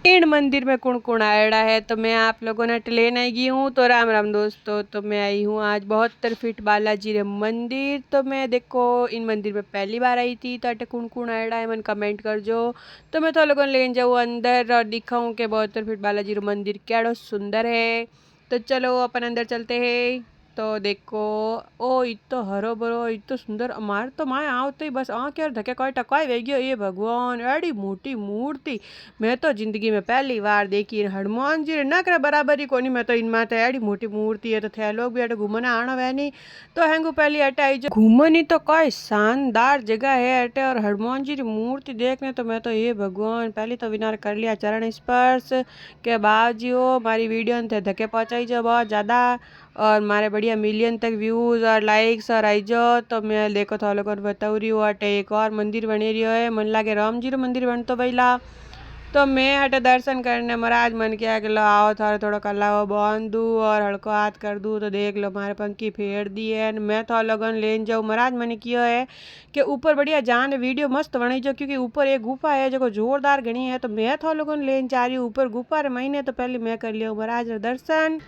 इन मंदिर में कौन कौन आया है तो मैं आप लोगों ने ट्रेन आई गई हूँ। तो राम राम दोस्तों, तो मैं आई हूँ आज 72 फीट बालाजी रे मंदिर। तो मैं देखो इन मंदिर में पहली बार आई थी। तो अटे कौन कौन आया है मन कमेंट कर जो। तो मैं तो लोगों ने लेन जाऊँ अंदर और दिखाऊँ कि 72 फीट बालाजी रे मंदिर क्या सुंदर है। तो चलो अपन अंदर चलते हैं। तो देखो ओ इतो हरो भरो इतो सुंदर अमार तो माए आवते ही बस आँख यार धके कोई टकाई वे गयो। ये भगवान एडी मोटी मूर्ति मैं तो जिंदगी में पहली बार देखी। हनुमान जी न करे बराबर ही कोनी। मैं तो इनमें तो एडी मोटी मूर्ति है तो थे लोग भी अटे घूमने आना वह नहीं। तो हैंगू पहली अटे आई जो घूमनी तो कोई शानदार जगह है अटे। और हनुमान जी की मूर्ति देखने तो मैं तो ये भगवान पहले तो विनार कर लिया चरण स्पर्श के बाद जी हो हमारी वीडियो ने धके पहुंचाई जो बहुत ज़्यादा और मारे बढ़िया मिलियन तक व्यूज़ और लाइक्स और आई जो। तो मैं देखो तो लोगों बताऊ रही हूँ अटे एक और मंदिर बने रही है। मन लागे राम जी रो मंदिर बन तो भैला। तो मैं हटे दर्शन करने महाराज मन किया कि लो आओ थारे थोड़ा कलाओ बांध दूँ और हल्को हाथ कर दूँ। तो देख लो मारे पंखी फेर दी है। मैं तो लगन लेन जाऊँ महाराज मैंने किया है कि ऊपर बढ़िया जान वीडियो मस्त बनी जो क्योंकि ऊपर एक गुफा है जो जोरदार घनी है। तो मैं तो लगन लेन जा रही हूँ ऊपर गुफा रे महीने। तो पहले मैं कर लिया महाराज दर्शन।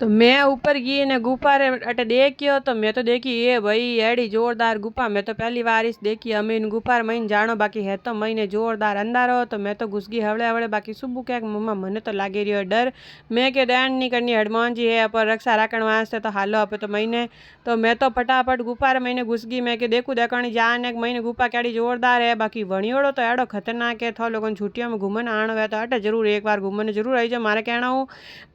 तो मैं ऊपर गई ने गुफा रे अटे देखियो। तो मैं तो देखी ये भाई एडी जोरदार गुफा मैं तो पहली बार इस देखी। हमें इन गुफा रे महीने जानो बाकी है तो महीने जोरदार अंधारो। तो मैं तो घुस गई हवड़े हवड़े बाकी सुबह क्या मम्मा मने तो लागे रही डर। मैं के ध्यान नहीं करनी हनुमान जी है पर रक्षा राखण वास्ते तो हालो आप तो महीने। तो मैं तो फटाफट गुफा रे महीने घुस गई। मैं के देखूँ देखणी जान एक महीने गुफा कैडी जोरदार है। बाकी वणियोड़ो तो एडो खतरनाक है। थो लोगों छुट्टियों में घूमने आना है तो अटे जरूर एक बार घूमने जरूर आई जाओ मारे कहना हूँ।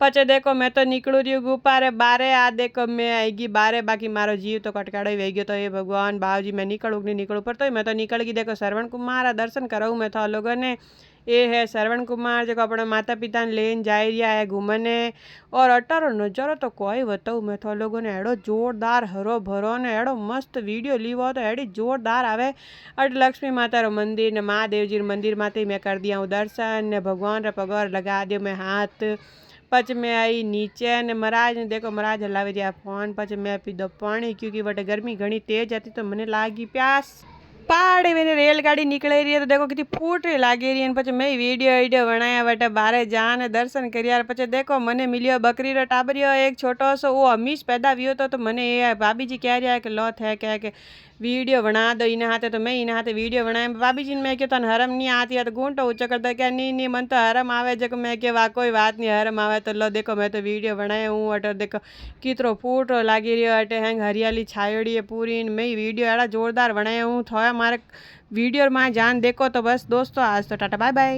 पचे देखो मैं तो निकलू रही गुफा रे बारे आ देखो मैं आएगी बारे बाकी मारो जीव तो कटकाड़ो ही गयो। तो ये भगवान बाबूजी मैं निकलूँ नहीं निकलूँ पर तो मैं तो निकल गई। देखो श्रवण कुमार दर्शन कराऊँ मैं तो लोगों ने। ये है श्रवण कुमार जो अपने माता पिता ने लेन जा रहा है घूमने। और अटारो नजारो तो कोई बताऊँ मैं तो लोगों ने एडो जोरदार हरो भरो ने एडो मस्त वीडियो लीवो तो एडी जोरदार आवे। अट लक्ष्मी माता रो मंदिर ने महादेव जी मंदिर माते मैं कर दिया हूँ दर्शन ने भगवान रे पगोर लगा दियो मैं हाथ। पच मैं आई नीचे ने महाराज ने देखो महाराज हलावे दिया फोन। पच मैं पीधो पानी क्योंकि वटे गर्मी घनी तेज आती तो मैंने लागी प्यास। पहाड़ी मैंने रेलगाड़ी निकले रही है तो देखो कितनी फूटरी लागे रही है। पचे मैं वीडियो बनाया वटे बारे जान दर्शन करिया। पचे देखो मने मिलियो बकरी रो टाबरियो एक छोटो सो वो हमीश पैदा हुयो तो मने ये भाभी जी कह रहा है कि लो थे कह के वीडियो बना दो इन हाथे। तो मैं इन हाथे वीडियो बनाया भाभी जी ने मैं क्यों तन हरम नहीं आती है तो घूंटो ऊँचा करता क्या नहीं नहीं मन तो हरम आवे जो मैं के वाह कोई बात नहीं हरम आवे। तो लो देखो मैं तो वीडियो बनाया हूँ अटर देखो कितरो फूटो लागी रही अटे हैंग हरियाली छायोड़ी है पूरी। मैं वीडियो एड़ा जोरदार बनाया हूँ थोड़ा मारे वीडियो में जान देखो। तो बस दोस्तों आज तो टाटा बाय बाय।